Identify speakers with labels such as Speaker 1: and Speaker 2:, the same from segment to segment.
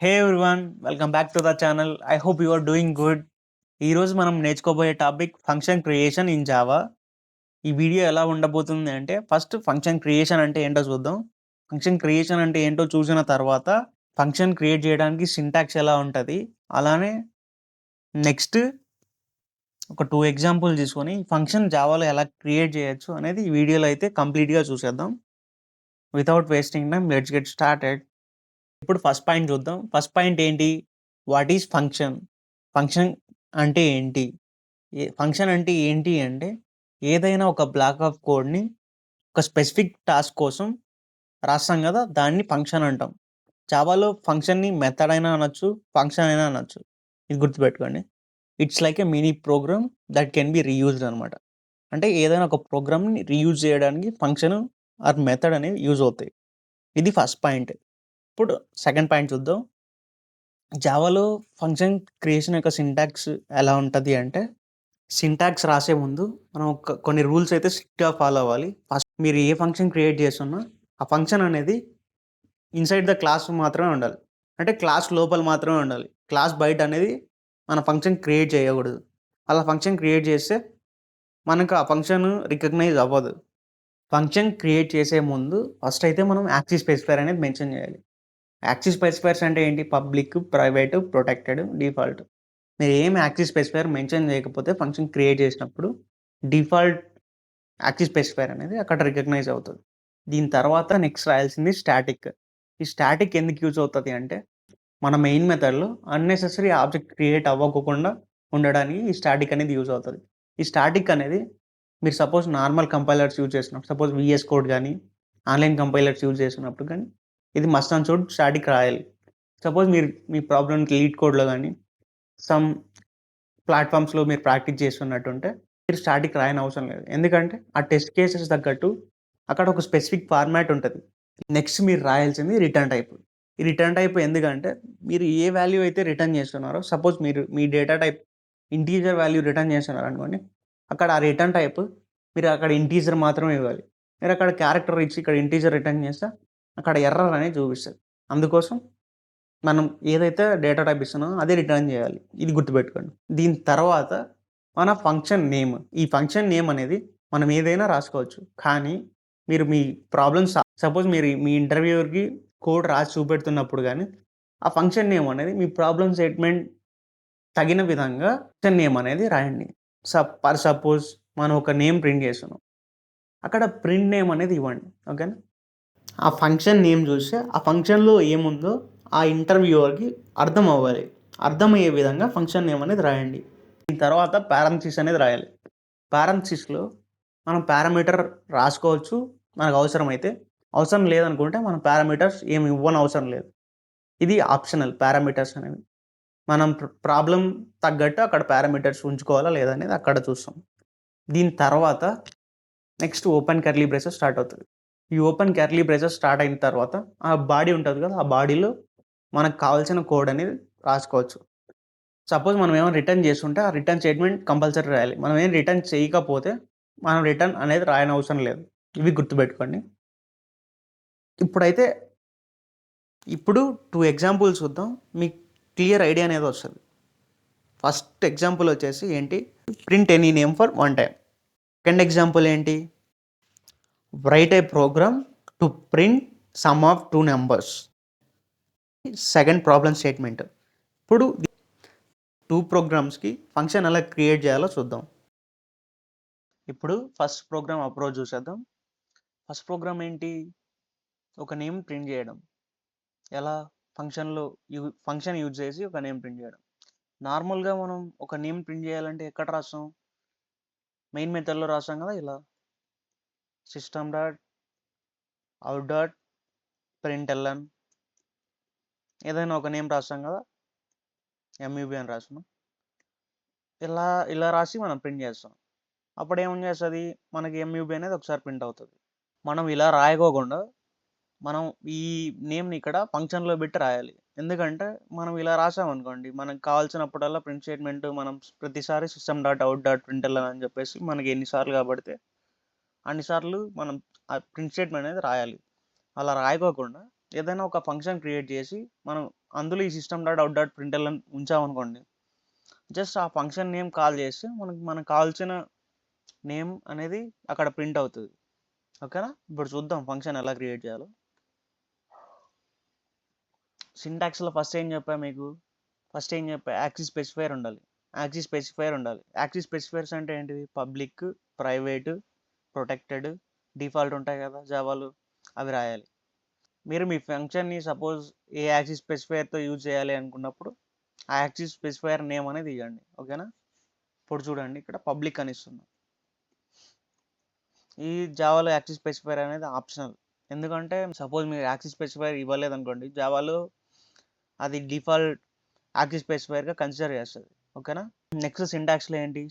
Speaker 1: Hey everyone, welcome back to the channel. I hope you are doing good. ఈరోజు మనం నేర్చుకోబోయే topic function creation in Java. ఈ video ఎలా ఉండబోతుంది అంటే, ఫస్ట్ ఫంక్షన్ క్రియేషన్ అంటే ఏంటో చూద్దాం. ఫంక్షన్ క్రియేషన్ అంటే ఏంటో చూసిన తర్వాత ఫంక్షన్ క్రియేట్ చేయడానికి సింటాక్స్ ఎలా ఉంటుంది, అలానే నెక్స్ట్ ఒక 2 ఎగ్జాంపుల్ తీసుకొని ఫంక్షన్ జావాలో ఎలా క్రియేట్ చేయొచ్చు అనేది ఈ వీడియోలో అయితే కంప్లీట్గా చూసేద్దాం. Without wasting time let's get started. ఇప్పుడు ఫస్ట్ పాయింట్ చూద్దాం. ఫస్ట్ పాయింట్ ఏంటి? What is function? ఫంక్షన్ అంటే ఏంటి? ఫంక్షన్ అంటే ఏంటి అంటే, ఏదైనా ఒక బ్లాక్ ఆఫ్ కోడ్ని ఒక స్పెసిఫిక్ టాస్క్ కోసం రాస్తాం కదా, దాన్ని ఫంక్షన్ అంటాం. జావాలో ఫంక్షన్ని మెథడ్ అయినా అనొచ్చు, ఫంక్షన్ అయినా అనొచ్చు. ఇది గుర్తుపెట్టుకోండి. It's like a mini program that can be reused అనమాట. అంటే ఏదైనా ఒక ప్రోగ్రామ్ని రీయూజ్ చేయడానికి ఫంక్షన్ ఆర్ మెథడ్ అనేవి యూజ్ అవుతాయి. ఇది ఫస్ట్ పాయింట్. ఇప్పుడు సెకండ్ పాయింట్ చూద్దాం. జావాలో ఫంక్షన్ క్రియేషన్ యొక్క సింటాక్స్ ఎలా ఉంటుంది అంటే, సింటాక్స్ రాసే ముందు మనం కొన్ని రూల్స్ అయితే స్ట్రిక్ట్గా ఫాలో అవ్వాలి. ఫస్ట్ మీరు ఏ ఫంక్షన్ క్రియేట్ చేస్తున్నా ఆ ఫంక్షన్ అనేది ఇన్సైడ్ ద క్లాస్ మాత్రమే ఉండాలి. అంటే క్లాస్ లోపల మాత్రమే ఉండాలి. క్లాస్ బయట అనేది మన ఫంక్షన్ క్రియేట్ చేయకూడదు. అలా ఫంక్షన్ క్రియేట్ చేస్తే మనకు ఆ ఫంక్షన్ రికగ్నైజ్ అవ్వదు. ఫంక్షన్ క్రియేట్ చేసే ముందు ఫస్ట్ అయితే మనం యాక్సెస్ స్పెసిఫైర్ అనేది మెన్షన్ చేయాలి. యాక్సెస్ స్పెసిఫైర్స్ అంటే ఏంటి? Public, private, protected, default. మీరు ఏం యాక్సెస్ స్పెసిఫైర్ మెన్షన్ చేయకపోతే ఫంక్షన్ క్రియేట్ చేసినప్పుడు డిఫాల్ట్ యాక్సెస్ స్పెసిఫైర్ అనేది అక్కడ రికగ్నైజ్ అవుతుంది. దీని తర్వాత నెక్స్ట్ రాయాల్సింది స్టాటిక్. ఈ స్టాటిక్ ఎందుకు యూజ్ అవుతుంది అంటే, మన మెయిన్ మెథడ్లో అన్నెసెసరీ ఆబ్జెక్ట్ క్రియేట్ అవ్వకుండా ఉండడానికి ఈ స్టాటిక్ అనేది యూజ్ అవుతుంది. ఈ స్టాటిక్ అనేది మీరు సపోజ్ నార్మల్ కంపైలర్స్ యూజ్ చేసినప్పుడు, సపోజ్ విఎస్ కోడ్ కానీ ఆన్లైన్ కంపైలర్స్ యూజ్ చేసినప్పుడు కానీ ఇది మస్ట్ అండ్ షుడ్ స్టాటిక్ రాయాలి. సపోజ్ మీరు మీ ప్రాబ్లమ్కి లీడ్ కోడ్లో కానీ సమ్ ప్లాట్ఫామ్స్లో మీరు ప్రాక్టీస్ చేస్తున్నట్టుంటే మీరు స్టాటిక్ రాయని అవసరం లేదు. ఎందుకంటే ఆ టెస్ట్ కేసెస్ తగ్గట్టు అక్కడ ఒక స్పెసిఫిక్ ఫార్మాట్ ఉంటుంది. నెక్స్ట్ మీరు రాయాల్సింది రిటర్న్ టైప్. ఈ రిటర్న్ టైప్ ఎందుకంటే, మీరు ఏ వాల్యూ అయితే రిటర్న్ చేస్తున్నారో, సపోజ్ మీరు మీ data type integer value return చేస్తున్నారు అనుకోండి, అక్కడ ఆ రిటర్న్ టైప్ మీరు అక్కడ ఇంటీజర్ మాత్రమే ఇవ్వాలి. మీరు అక్కడ క్యారెక్టర్ ఇచ్చి ఇక్కడ ఇంటీజర్ రిటర్న్ చేస్తే అక్కడ ఎర్రర్ అనేది చూపిస్తుంది. అందుకోసం మనం ఏదైతే డేటా టైప్ ఇస్తున్నామో అదే రిటర్న్ చేయాలి. ఇది గుర్తుపెట్టుకోండి. దీని తర్వాత మన ఫంక్షన్ నేమ్. ఈ ఫంక్షన్ నేమ్ అనేది మనం ఏదైనా రాసుకోవచ్చు. కానీ మీరు మీ ప్రాబ్లమ్స్ సపోజ్ మీరు మీ ఇంటర్వ్యూవర్కి కోడ్ రాసి చూపెడుతున్నప్పుడు కానీ ఆ ఫంక్షన్ నేమ్ అనేది మీ ప్రాబ్లమ్ స్టేట్మెంట్ తగిన విధంగా ఫంక్షన్ నేమ్ అనేది రాయండి. సపోజ్ మనం ఒక నేమ్ ప్రింట్ చేస్తున్నాం, అక్కడ ప్రింట్ నేమ్ అనేది ఇవ్వండి. ఓకేనా? ఆ ఫంక్షన్ నేమ్ చూస్తే ఆ ఫంక్షన్లో ఏముందో ఆ ఇంటర్వ్యూవర్కి అర్థం అవ్వాలి. అర్థమయ్యే విధంగా ఫంక్షన్ నేమ్ అనేది రాయండి. దీని తర్వాత పారామిసిస్ అనేది రాయాలి. పారామిసిస్లో మనం పారామీటర్ రాసుకోవచ్చు మనకు అవసరమైతే. అవసరం లేదనుకుంటే మనం పారామీటర్స్ ఏమి ఇవ్వనవసరం లేదు. ఇది ఆప్షనల్. పారామీటర్స్ అనేవి మనం ప్రాబ్లం తగ్గట్టు అక్కడ పారామీటర్స్ ఉంచుకోవాలా లేదా అనేది అక్కడ చూస్తాం. దీని తర్వాత next open curly braces start అవుతుంది. ఈ ఓపెన్ కర్లీ బ్రేసెస్ స్టార్ట్ అయిన తర్వాత ఆ బాడీ ఉంటుంది కదా, ఆ బాడీలో మనకు కావాల్సిన కోడ్ అనేది రాసుకోవచ్చు. సపోజ్ మనం ఏమైనా రిటర్న్ చేస్తుంటే ఆ రిటర్న్ స్టేట్మెంట్ కంపల్సరీ రాయాలి. మనం ఏం రిటర్న్ చేయకపోతే మనం రిటర్న్ అనేది రాయనవసరం లేదు. ఇవి గుర్తుపెట్టుకోండి. ఇప్పుడైతే ఇప్పుడు 2 ఎగ్జాంపుల్స్ చూద్దాం. మీకు క్లియర్ ఐడియా అనేది వస్తుంది. ఫస్ట్ ఎగ్జాంపుల్ వచ్చేసి ఏంటి? Print any name for one time. Second example ఏంటి? Write a program to print sum of 2 numbers. Second problem statement. ఇప్పుడు 2 ప్రోగ్రామ్స్కి ఫంక్షన్ ఎలా క్రియేట్ చేయాలో చూద్దాం. ఇప్పుడు ఫస్ట్ ప్రోగ్రామ్ అప్రోచ్ చూసేద్దాం. ఫస్ట్ ప్రోగ్రామ్ ఏంటి? ఒక నేమ్ ప్రింట్ చేయడం. ఎలా? ఫంక్షన్ యూజ్ చేసి ఒక నేమ్ ప్రింట్ చేయడం. నార్మల్గా మనం ఒక నేమ్ ప్రింట్ చేయాలంటే ఎక్కడ రాస్తాం? మెయిన్ మెథడ్లో రాస్తాం కదా. ఇలా system dot out dot println ఏదైనా ఒక నేమ్ రాస్తాం కదా, ఎంయూబీ అని రాస్తున్నాం. ఇలా రాసి మనం ప్రింట్ చేస్తాం. అప్పుడు ఏమని చేస్తుంది? మనకి ఎంయూబీ అనేది ఒకసారి ప్రింట్ అవుతుంది. మనం ఇలా రాయకోకుండా మనం ఈ నేమ్ని ఇక్కడ ఫంక్షన్లో పెట్టి రాయాలి. ఎందుకంటే మనం ఇలా రాసామనుకోండి, మనకు కావాల్సినప్పుడల్లా ప్రింట్ స్టేట్మెంట్ మనం ప్రతిసారి system dot out dot println అని చెప్పేసి మనకి ఎన్నిసార్లు కాబడితే అన్నిసార్లు మనం ఆ ప్రింట్ స్టేట్మెంట్ అనేది రాయాలి. అలా రాయకోకుండా ఏదైనా ఒక ఫంక్షన్ క్రియేట్ చేసి మనం అందులో ఈ సిస్టమ్ డాట్ అవుట్ డాట్ ప్రింట్ఎల్ అని ఉంచామనుకోండి, జస్ట్ ఆ ఫంక్షన్ నేమ్ కాల్ చేస్తే మనకు కావాల్సిన నేమ్ అనేది అక్కడ ప్రింట్ అవుతుంది. ఓకేనా? ఇప్పుడు చూద్దాం ఫంక్షన్ ఎలా క్రియేట్ చేయాలో. సింటాక్స్లో ఫస్ట్ ఏం చెప్పా యాక్సెస్ స్పెసిఫైర్ ఉండాలి. యాక్సెస్ స్పెసిఫైర్స్ అంటే ఏంటిది? పబ్లిక్, ప్రైవేట్, ప్రొటెక్టెడ్, డిఫాల్ట్ ఉంటాయి కదా జావాలో, అవి రాయాలి. మీరు మీ ఫంక్షన్ని సపోజ్ ఏ యాక్సెస్ స్పెసిఫైర్తో యూజ్ చేయాలి అనుకున్నప్పుడు ఆ యాక్సెస్ స్పెసిఫైర్ నేమ్ అనేది ఇవ్వండి. ఓకేనా? ఇప్పుడు చూడండి, ఇక్కడ పబ్లిక్ అని ఇస్తున్నాం. ఈ జావాలో యాక్సెస్ స్పెసిఫైర్ అనేది ఆప్షనల్. ఎందుకంటే సపోజ్ మీరు యాక్సెస్ స్పెసిఫైర్ ఇవ్వలేదు అనుకోండి, జావాలో అది డిఫాల్ట్ యాక్సెస్ స్పెసిఫైర్గా కన్సిడర్ చేస్తుంది. ఓకేనా? నెక్స్ట్ సింటాక్స్లో ఏంటి?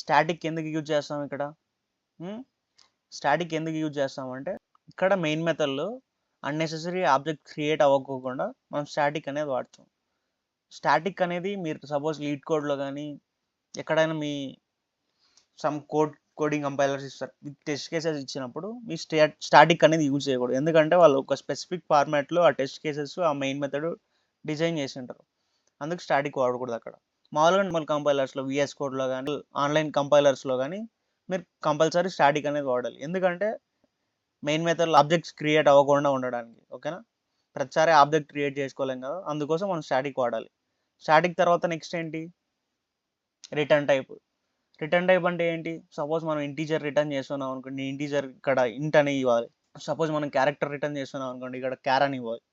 Speaker 1: స్టాటిక్ ఎందుకు యూజ్ చేస్తాం ఇక్కడ? స్టాటిక్ ఎందుకు యూజ్ చేస్తామంటే ఇక్కడ మెయిన్ మెథడ్లో అన్నెసెసరీ ఆబ్జెక్ట్ క్రియేట్ అవ్వకోకుండా మనం స్టాటిక్ అనేది వాడతాం. స్టాటిక్ అనేది మీరు సపోజ్ లీడ్ కోడ్లో కానీ ఎక్కడైనా మీ సమ్ కోడింగ్ కంపైలర్స్ ఇస్తారు, విత్ టెస్ట్ కేసెస్ ఇచ్చినప్పుడు మీ స్టాటిక్ అనేది యూజ్ చేయకూడదు. ఎందుకంటే వాళ్ళు ఒక స్పెసిఫిక్ ఫార్మాట్లో ఆ టెస్ట్ కేసెస్ ఆ మెయిన్ మెథడ్ డిజైన్ చేసి ఉంటారు. అందుకు స్టాటిక్ వాడకూడదు అక్కడ. మామూలుగా నార్మల్ కంపైలర్స్లో విఎస్ కోడ్లో కానీ ఆన్లైన్ కంపైలర్స్లో కానీ మీరు కంపల్సరీ స్టాటిక్ అనేది వాడాలి. ఎందుకంటే మెయిన్ మెథడ్లో ఆబ్జెక్ట్స్ క్రియేట్ అవ్వకుండా ఉండడానికి. ఓకేనా? ప్రతిసారి ఆబ్జెక్ట్ క్రియేట్ చేసుకోలేం కదా, అందుకోసం మనం స్టాటిక్ వాడాలి. స్టాటిక్ తర్వాత నెక్స్ట్ ఏంటి? రిటర్న్ టైప్ అంటే ఏంటి? సపోజ్ మనం ఇంటీజర్ రిటర్న్ చేస్తున్నాం అనుకోండి, ఇంటీజర్ ఇక్కడ ఇంట్ అని ఇవ్వాలి. సపోజ్ మనం క్యారెక్టర్ రిటర్న్ చేస్తున్నాం అనుకోండి, ఇక్కడ క్యార్ అని ఇవ్వాలి.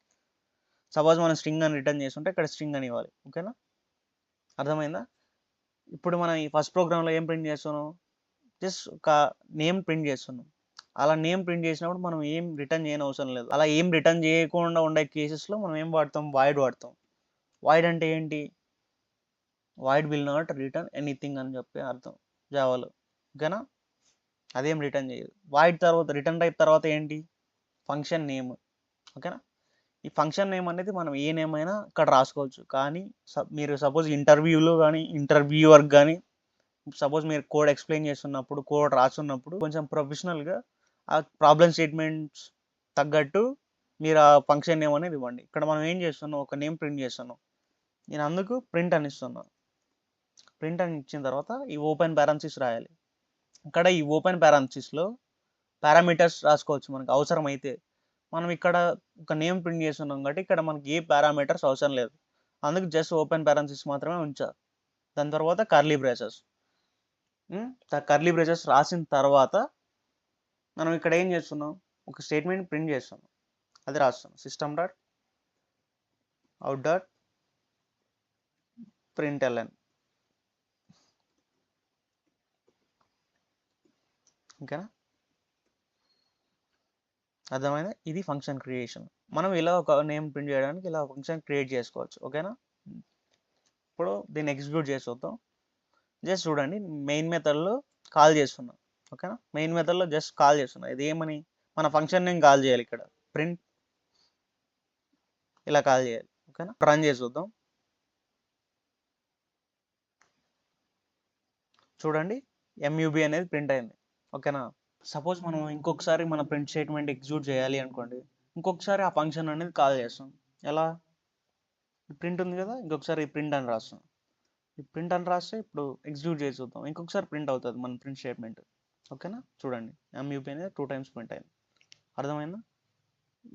Speaker 1: సపోజ్ మనం స్ట్రింగ్ అని రిటర్న్ చేస్తుంటే ఇక్కడ స్ట్రింగ్ అని ఇవ్వాలి. ఓకేనా? అర్థమైందా? ఇప్పుడు మనం ఈ ఫస్ట్ ప్రోగ్రాంలో ఏం ప్రింట్ చేస్తున్నాం? జస్ట్ ఒక నేమ్ ప్రింట్ చేస్తున్నాం. అలా నేమ్ ప్రింట్ చేసినప్పుడు మనం ఏం రిటర్న్ చేయని అవసరం లేదు. అలా ఏం రిటర్న్ చేయకుండా ఉండే కేసెస్లో మనం ఏం వాడతాం? వాయిడ్ వాడతాం. వాయిడ్ అంటే ఏంటి? Void will not return anything అని చెప్పి అర్థం జావాలో. ఓకేనా? అదేం రిటర్న్ చేయదు. వాయిడ్ తర్వాత రిటర్న్ టైప్ తర్వాత ఏంటి? Function name. ఓకేనా? ఈ ఫంక్షన్ నేమ్ అనేది మనం ఏ నేమ్ అయినా ఇక్కడ రాసుకోవచ్చు. కానీ మీరు సపోజ్ ఇంటర్వ్యూలో కానీ ఇంటర్వ్యూవర్కి కానీ సపోజ్ మీరు కోడ్ ఎక్స్ప్లెయిన్ చేస్తున్నప్పుడు, కోడ్ రాస్తున్నప్పుడు కొంచెం ప్రొఫెషనల్గా ఆ ప్రాబ్లమ్ స్టేట్మెంట్స్ తగ్గట్టు మీరు ఆ ఫంక్షన్ నేమ్ అనేది ఇవ్వండి. ఇక్కడ మనం ఏం చేస్తున్నాం? ఒక నేమ్ ప్రింట్ చేస్తున్నాం. నేను అందుకు ప్రింట్ అని ఇస్తున్నాను. ప్రింట్ అని ఇచ్చిన తర్వాత ఈ ఓపెన్ పారాంథసిస్ రాయాలి. ఇక్కడ ఈ ఓపెన్ పారాంథసిస్లో పారామీటర్స్ రాసుకోవచ్చు మనకు అవసరం అయితే. మనం ఇక్కడ ఒక నేమ్ ప్రింట్ చేస్తున్నాం కాబట్టి ఇక్కడ మనకి ఏ పారామీటర్స్ అవసరం లేదు. అందుకు జస్ట్ ఓపెన్ పారాంథసిస్ మాత్రమే ఉంచాలి. దాని తర్వాత కర్లీ బ్రేసెస్. కర్లీ బ్రేసెస్ రాసిన తర్వాత మనం ఇక్కడ ఏం చేస్తున్నాం? ఒక స్టేట్మెంట్ ప్రింట్ చేస్తున్నాం. అది రాస్తున్నాం. System dot out dot println. ఓకేనా? అర్థమైందా? ఇది ఫంక్షన్ క్రియేషన్. మనం ఇలా ఒక నేమ్ ప్రింట్ చేయడానికి ఇలా ఫంక్షన్ క్రియేట్ చేసుకోవచ్చు. ఓకేనా? ఇప్పుడు దీన్ని ఎగ్జిక్యూట్ చేసి చూద్దాం. జస్ట్ చూడండి, మెయిన్ మెథడ్లో కాల్ చేస్తున్నాం. ఓకేనా? మెయిన్ మెథడ్లో జస్ట్ కాల్ చేస్తున్నాం. ఇది ఏమని? మన ఫంక్షన్ నేమ్ కాల్ చేయాలి. ఇక్కడ ప్రింట్ ఇలా కాల్ చేయాలి. ఓకేనా? రన్ చేసి చూద్దాం. చూడండి, MUB అనేది ప్రింట్ అయింది. ఓకేనా? సపోజ్ మనం ఇంకొకసారి మన ప్రింట్ స్టేట్మెంట్ ఎగ్జిక్యూట్ చేయాలి అనుకోండి, ఇంకొకసారి ఆ ఫంక్షన్ అనేది కాల్ చేస్తాం. ఎలా? ప్రింట్ ఉంది కదా, ఇంకొకసారి ప్రింట్ అని రాస్తాం. ఈ ప్రింట్ అని రాస్తే ఇప్పుడు ఎగ్జిక్యూట్ చేసి చూద్దాం. ఇంకొకసారి ప్రింట్ అవుతుంది మన ప్రింట్ స్టేట్మెంట్. ఓకేనా? చూడండి, MUB అనేది 2 times ప్రింట్ అయింది. అర్థమైందా?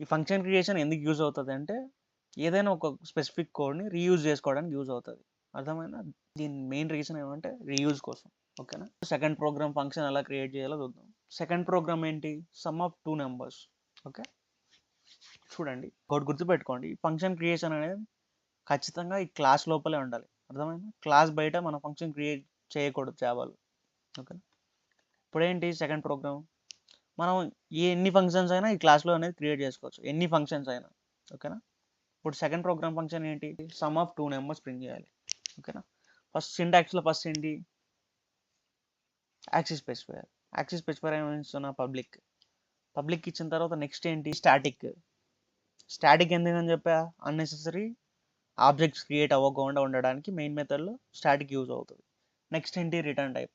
Speaker 1: ఈ ఫంక్షన్ క్రియేషన్ ఎందుకు యూజ్ అవుతుంది అంటే ఏదైనా ఒక స్పెసిఫిక్ కోడ్ని రీయూజ్ చేసుకోవడానికి యూజ్ అవుతుంది. అర్థమైందా? దీని మెయిన్ రీజన్ ఏమంటే రీయూజ్ కోసం. ఓకేనా? సెకండ్ ప్రోగ్రామ్ ఫంక్షన్ ఎలా క్రియేట్ చేయాలో చూద్దాం. సెకండ్ ప్రోగ్రామ్ ఏంటి? Some of 2 numbers. ఓకే, చూడండి, ఒకటి గుర్తుపెట్టుకోండి, ఫంక్షన్ క్రియేషన్ అనేది ఖచ్చితంగా ఈ క్లాస్ లోపలే ఉండాలి. అర్థమైందా? క్లాస్ బయట మన ఫంక్షన్ క్రియేట్ చేయకూడదు జావాలో. ఓకేనా? ఇప్పుడు ఏంటి సెకండ్ ప్రోగ్రామ్? మనం ఎన్ని ఫంక్షన్స్ అయినా ఈ క్లాస్లో అనేది క్రియేట్ చేసుకోవచ్చు, ఎన్ని ఫంక్షన్స్ అయినా. ఓకేనా? ఇప్పుడు సెకండ్ ప్రోగ్రామ్ ఫంక్షన్ ఏంటి? సమ్ ఆఫ్ 2 numbers ప్రింట్ చేయాలి. ఓకేనా? ఫస్ట్ సింటాక్స్లో ఫస్ట్ ఏంటి? Access specifier. యాక్సెస్ స్పెసిఫైర్ ఏమైనా ఇస్తున్నా? పబ్లిక్ ఇచ్చిన తర్వాత నెక్స్ట్ ఏంటి? స్టాటిక్ ఎందుకని చెప్పా? అన్నెసెసరీ ఆబ్జెక్ట్స్ క్రియేట్ అవ్వకుండా ఉండడానికి మెయిన్ మెథడ్లో స్టాటిక్ యూజ్ అవుతుంది. నెక్స్ట్ ఏంటి? Return type.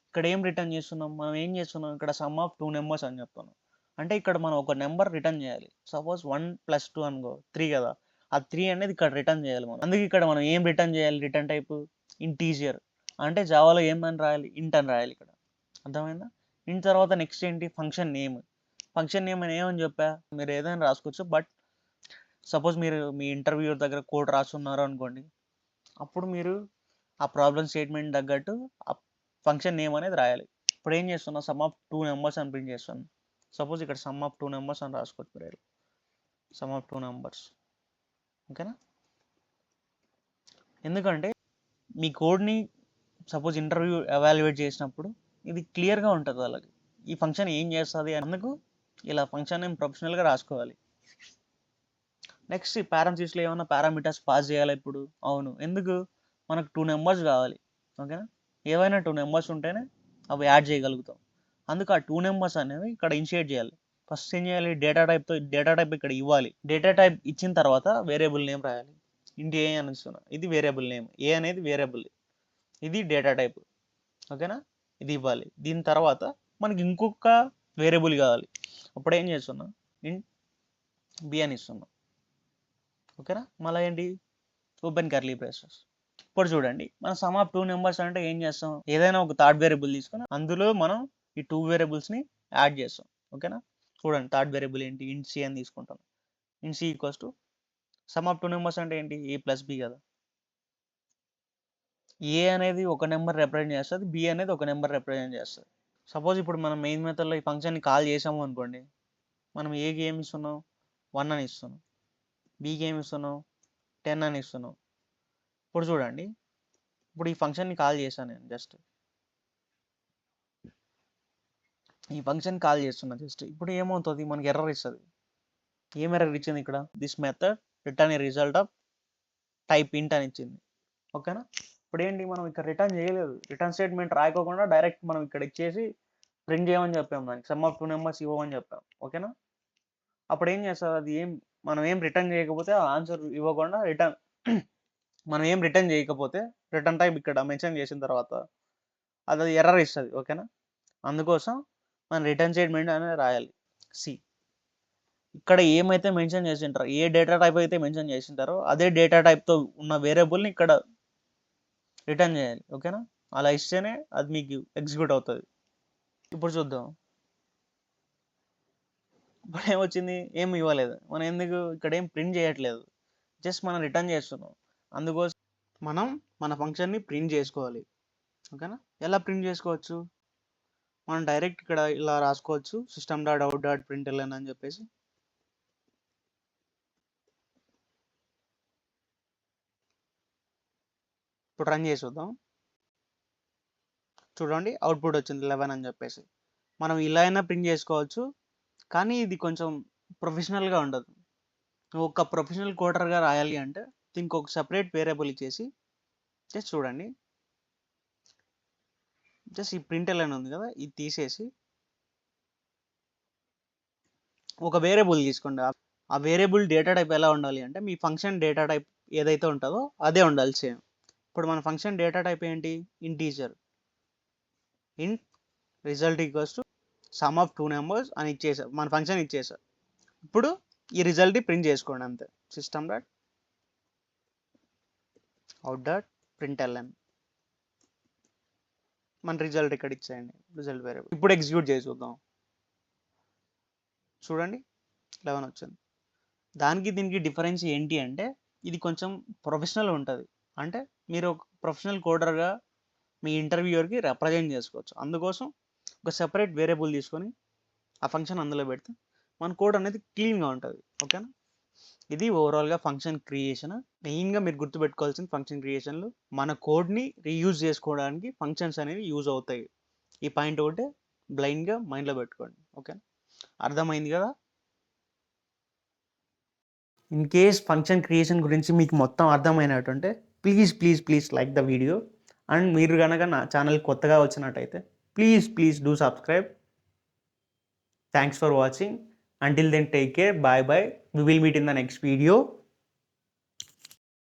Speaker 1: ఇక్కడ ఏం రిటర్న్ చేస్తున్నాం? మనం ఏం చేస్తున్నాం? ఇక్కడ సమ్ ఆఫ్ 2 numbers అని చెప్తున్నాం. అంటే ఇక్కడ మనం ఒక నెంబర్ రిటర్న్ చేయాలి. సపోజ్ 1 + 2 అనుకో 3 కదా! ఆ 3 అనేది ఇక్కడ రిటర్న్ చేయాలి మనం. అందుకే ఇక్కడ మనం ఏం రిటర్న్ చేయాలి రిటర్న్ టైపు? ఇంటీజర్. అంటే జావాలో ఏమని రాయాలి? ఇంట్ అని రాయాలి ఇక్కడ. అర్థమైందా? ఇంట్ తర్వాత నెక్స్ట్ ఏంటి? Function name. ఫంక్షన్ నేమ్ అని ఏమని చెప్పా? మీరు ఏదైనా రాసుకోవచ్చు. బట్ సపోజ్ మీరు మీ ఇంటర్వ్యూయర్ దగ్గర కోడ్ రాస్తున్నారు అనుకోండి. అప్పుడు మీరు ఆ ప్రాబ్లమ్ స్టేట్మెంట్ తగ్గట్టు ఆ ఫంక్షన్ నేమ్ అనేది రాయాలి. ఇప్పుడు ఏం చేస్తున్నా? సమ్ ఆఫ్ 2 నెంబర్స్ అని ప్రింట్ చేస్తాను. సపోజ్ ఇక్కడ సమ్ ఆఫ్ 2 నెంబర్స్ అని రాసుకోవచ్చు మీరు. Some of 2 numbers. ఓకేనా? ఎందుకంటే మీ కోడ్ని సపోజ్ ఇంటర్వ్యూ ఎవాల్యుయేట్ చేసినప్పుడు ఇది క్లియర్గా ఉంటుంది వాళ్ళకి. ఈ ఫంక్షన్ ఏం చేస్తుంది అందుకు ఇలా ఫంక్షన్ నేమ్ ప్రొఫెషనల్గా రాసుకోవాలి. నెక్స్ట్ ఈ పారామీటర్స్లో ఏమైనా పారామీటర్స్ పాస్ చేయాలి ఇప్పుడు. అవును. ఎందుకు? మనకు 2 నెంబర్స్ కావాలి. ఓకేనా? ఏవైనా 2 నెంబర్స్ ఉంటేనే అవి యాడ్ చేయగలుగుతాం. అందుకు ఆ 2 నెంబర్స్ అనేవి ఇక్కడ ఇనిషియేట్ చేయాలి. ఫస్ట్ ఏం చేయాలి? డేటా టైప్ ఇక్కడ ఇవ్వాలి. డేటా టైప్ ఇచ్చిన తర్వాత వేరియబుల్ నేమ్ రాయాలి. ఇంటి ఏ అని ఇస్తున్నా. ఇది వేరియబుల్ నేమ్. ఏ అనేది వేరియబుల్. ఇది డేటా టైప్. ఓకేనా? ఇది ఇవ్వాలి. దీని తర్వాత మనకి ఇంకొక వేరియబుల్ కావాలి. అప్పుడు ఏం చేస్తున్నా? ఇంట్ బి అని ఇస్తున్నా. ఓకేనా? మళ్ళీ ఏంటి? Open curly braces. ఇప్పుడు చూడండి, మనం సమ్ ఆఫ్ 2 నెంబర్స్ అంటే ఏం చేస్తాం? ఏదైనా ఒక థర్డ్ వేరియబుల్ తీసుకొని అందులో మనం ఈ 2 వేరియబుల్స్ని యాడ్ చేస్తాం. ఓకేనా? చూడండి, థర్డ్ వేరియబుల్ ఏంటి? ఇంట్ సి అని తీసుకుంటాం. Int C equals to sum of 2 numbers అంటే ఏంటి? ఏ ప్లస్ బి కదా. ఏ అనేది ఒక నెంబర్ రిప్రజెంట్ చేస్తుంది, బి అనేది ఒక నెంబర్ రిప్రజెంట్ చేస్తుంది. సపోజ్ ఇప్పుడు మనం మెయిన్ మెథడ్లో ఈ ఫంక్షన్ని కాల్ చేసాము అనుకోండి, మనం ఏకి ఏమి ఇస్తున్నాం? 1 అని ఇస్తున్నాం. బికి ఏమి ఇస్తున్నాం? 10 అని ఇస్తున్నాం. ఇప్పుడు చూడండి, ఇప్పుడు ఈ ఫంక్షన్ని కాల్ చేశాను నేను. జస్ట్ ఈ ఫంక్షన్ కాల్ చేస్తున్నా. జస్ట్ ఇప్పుడు ఏమవుతుంది? మనకి ఎర్రర్ ఇస్తుంది. ఏం ఎర్రర్ ఇచ్చింది ఇక్కడ? This method return A result of type ఇంట్ అని ఇచ్చింది. ఓకేనా? ఇప్పుడు ఏంటి? మనం ఇక్కడ రిటర్న్ చేయలేదు. రిటర్న్ స్టేట్మెంట్ రాయకోకుండా డైరెక్ట్ మనం ఇక్కడ ఇచ్చేసి ప్రింట్ చేయమని చెప్పాము. దానికి సమ్ ఆఫ్ 2 నెంబర్స్ ఇవ్వమని చెప్పాం. ఓకేనా? అప్పుడు ఏం చేస్తుంది? అది మనం ఏం రిటర్న్ చేయకపోతే ఆన్సర్ ఇవ్వకుండా మనం ఏం రిటర్న్ చేయకపోతే రిటర్న్ టైప్ ఇక్కడ మెన్షన్ చేసిన తర్వాత అది ఎర్రర్ ఇస్తుంది. ఓకేనా? అందుకోసం మనం రిటర్న్ స్టేట్మెంట్ అనేది రాయాలి. సి ఇక్కడ ఏమైతే మెన్షన్ చేసింటారో, ఏ డేటా టైప్ అయితే మెన్షన్ చేసింటారో అదే డేటా టైప్తో ఉన్న వేరియబుల్ని ఇక్కడ రిటర్న్ చేయాలి. ఓకేనా? అలా ఇస్తేనే అది మీకు ఎగ్జిక్యూట్ అవుతుంది. ఇప్పుడు చూద్దాం. ఇప్పుడు ఏమొచ్చింది? ఏం ఇవ్వలేదు. మనం ఎందుకు ఇక్కడ ఏం ప్రింట్ చేయట్లేదు, జస్ట్ మనం రిటర్న్ చేస్తున్నాం. అందుకోసం మనం మన ఫంక్షన్ని ప్రింట్ చేసుకోవాలి. ఓకేనా? ఎలా ప్రింట్ చేసుకోవచ్చు? మనం డైరెక్ట్ ఇక్కడ ఇలా రాసుకోవచ్చు, system.out.println అని చెప్పేసి. ఇప్పుడు రన్ చేసి చూద్దాం. చూడండి, అవుట్పుట్ వచ్చింది 11 అని చెప్పేసి. మనం ఇలా అయినా ప్రింట్ చేసుకోవచ్చు, కానీ ఇది కొంచెం ప్రొఫెషనల్గా ఉండదు. ఒక ప్రొఫెషనల్ కోడర్గా రాయాలి అంటే దీనికి ఒక సపరేట్ వేరియబుల్ ఇచ్చేసి జస్ట్ చూడండి, జస్ట్ ఈ println అని ఉంది కదా, ఇది తీసేసి ఒక వేరియబుల్ తీసుకోండి. ఆ వేరియబుల్ డేటా టైప్ ఎలా ఉండాలి అంటే మీ ఫంక్షన్ డేటా టైప్ ఏదైతే ఉంటుందో అదే ఉండాలి సేమ్. ఇప్పుడు మన ఫంక్షన్ డేటా టైప్ ఏంటి? ఇంటీజర్. ఇంట్ result equals to sum of 2 numbers అని ఇచ్చేసారు, మన ఫంక్షన్ ఇచ్చేసారు. ఇప్పుడు ఈ రిజల్ట్ని ప్రింట్ చేసుకోండి అంతే. system.out.println మన రిజల్ట్ ఇక్కడ ఇచ్చేయండి, రిజల్ట్ వేరియబుల్. ఇప్పుడు ఎగ్జిక్యూట్ చేసి చూద్దాం. చూడండి, 11 వచ్చింది. దానికి దీనికి డిఫరెన్స్ ఏంటి అంటే ఇది కొంచెం ప్రొఫెషనల్ ఉంటుంది. అంటే మీరు ఒక ప్రొఫెషనల్ కోడర్గా మీ ఇంటర్వ్యూయర్కి రిప్రజెంట్ చేసుకోవచ్చు. అందుకోసం ఒక సెపరేట్ వేరియబుల్ తీసుకొని ఆ ఫంక్షన్ అందులో పెడితే మన కోడ్ అనేది క్లీన్గా ఉంటుంది. ఓకేనా? ఇది ఓవరాల్గా ఫంక్షన్ క్రియేషన్. మెయిన్గా మీరు గుర్తుపెట్టుకోవాల్సిన ఫంక్షన్ క్రియేషన్లు మన కోడ్ని రీయూజ్ చేసుకోవడానికి ఫంక్షన్స్ అనేవి యూజ్ అవుతాయి. ఈ పాయింట్ ఒకటి బ్లైండ్గా మైండ్లో పెట్టుకోండి. ఓకేనా? అర్థమైంది కదా? ఇన్ కేస్ ఫంక్షన్ క్రియేషన్ గురించి మీకు మొత్తం అర్థమైనట్టుంటే please like the video. And మీరు కనుక నా ఛానల్ కొత్తగా వచ్చినట్టయితే please do subscribe. Thanks for watching. Until then, take care. Bye. We will meet in the next video.